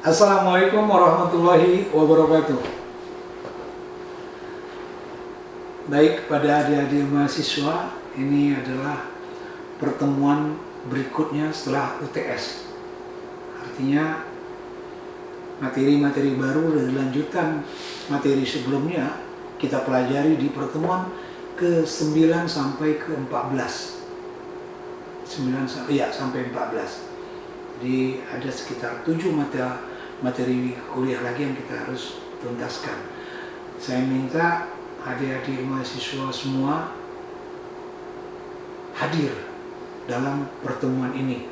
Assalamualaikum warahmatullahi wabarakatuh. Baik, pada adik-adik mahasiswa, ini adalah pertemuan berikutnya setelah UTS. Artinya materi-materi baru dari lanjutan materi sebelumnya kita pelajari di pertemuan ke-9 sampai ke-14. 9 sampai 14. Jadi ada sekitar 7 materi kuliah lagi yang kita harus tuntaskan. Saya minta adik-adik mahasiswa semua hadir dalam pertemuan ini,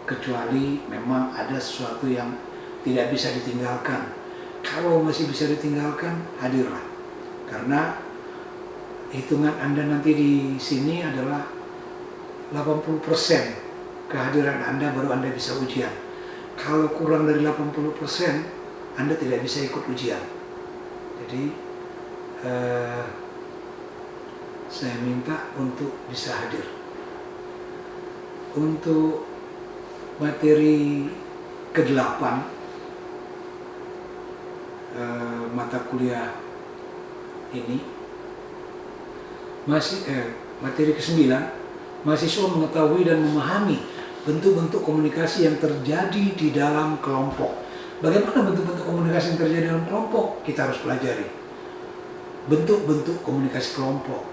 kecuali memang ada sesuatu yang tidak bisa ditinggalkan. Kalau masih bisa ditinggalkan, hadirlah. Karena hitungan Anda nanti di sini adalah 80% kehadiran Anda baru Anda bisa ujian. Kalau kurang dari 80%, Anda tidak bisa ikut ujian. Jadi saya minta untuk bisa hadir. Untuk materi ke-8 mata kuliah ini materi ke-9, mahasiswa mengetahui dan memahami bentuk-bentuk komunikasi yang terjadi di dalam kelompok. Bagaimana bentuk-bentuk komunikasi yang terjadi dalam kelompok? Kita harus pelajari. Bentuk-bentuk komunikasi kelompok.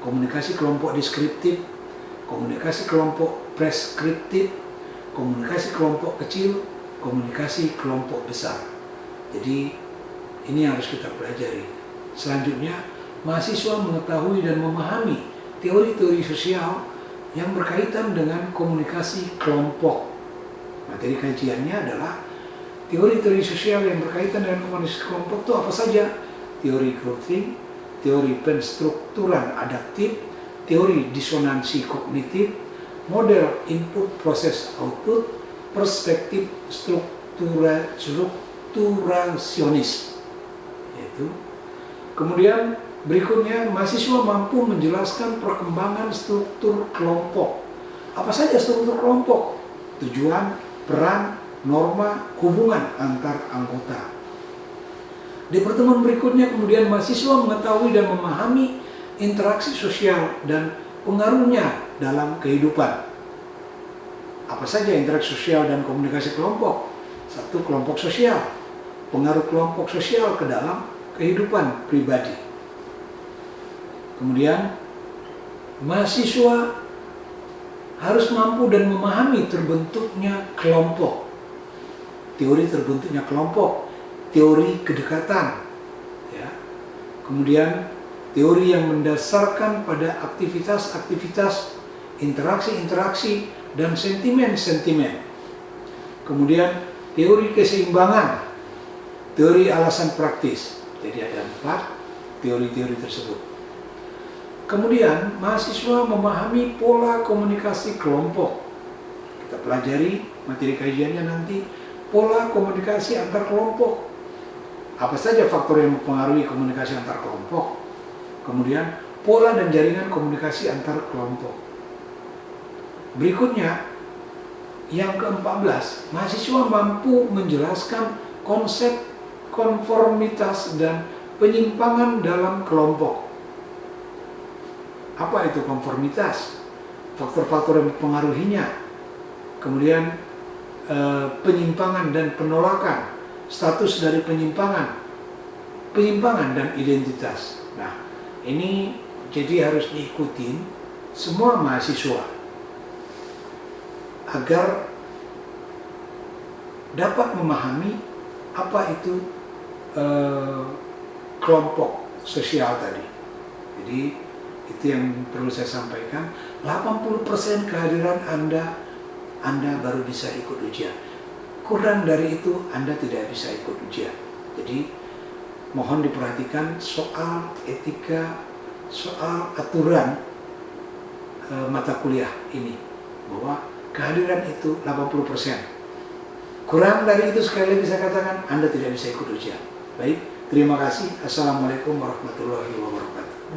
Komunikasi kelompok deskriptif, komunikasi kelompok preskriptif, komunikasi kelompok kecil, komunikasi kelompok besar. Jadi ini harus kita pelajari. Selanjutnya, mahasiswa mengetahui dan memahami teori-teori sosial yang berkaitan dengan komunikasi kelompok. Materi kajiannya adalah teori-teori sosial yang berkaitan dengan komunikasi kelompok itu apa saja? Teori grouping, teori penstrukturan adaptif, teori disonansi kognitif, model input proses output, perspektif strukturasionis. Kemudian berikutnya, mahasiswa mampu menjelaskan perkembangan struktur kelompok. Apa saja struktur kelompok? Tujuan, peran, norma, hubungan antar anggota. Di pertemuan berikutnya kemudian mahasiswa mengetahui dan memahami interaksi sosial dan pengaruhnya dalam kehidupan. Apa saja interaksi sosial dan komunikasi kelompok? Satu, kelompok sosial. Pengaruh kelompok sosial ke dalam kehidupan pribadi. Kemudian, mahasiswa harus mampu dan memahami terbentuknya kelompok. Teori terbentuknya kelompok, teori kedekatan. Ya. Kemudian, teori yang mendasarkan pada aktivitas-aktivitas, interaksi-interaksi, dan sentimen-sentimen. Kemudian, teori keseimbangan, teori alasan praktis. Jadi ada 4 teori-teori tersebut. Kemudian, mahasiswa memahami pola komunikasi kelompok. Kita pelajari materi kajiannya nanti, pola komunikasi antar kelompok. Apa saja faktor yang mempengaruhi komunikasi antar kelompok? Kemudian, pola dan jaringan komunikasi antar kelompok. Berikutnya, yang ke-14, mahasiswa mampu menjelaskan konsep konformitas dan penyimpangan dalam kelompok. Apa itu konformitas? Faktor-faktor yang mempengaruhinya. Kemudian penyimpangan dan penolakan, status dari penyimpangan dan identitas. Nah, ini jadi harus diikutin semua mahasiswa agar dapat memahami apa itu kelompok sosial tadi. Jadi itu yang perlu saya sampaikan. 80% kehadiran Anda baru bisa ikut ujian. Kurang dari itu Anda tidak bisa ikut ujian. Jadi mohon diperhatikan soal etika, soal aturan mata kuliah ini, bahwa kehadiran itu 80%. Kurang dari itu, sekali lagi saya katakan, Anda tidak bisa ikut ujian. Baik, terima kasih. Assalamualaikum warahmatullahi wabarakatuh.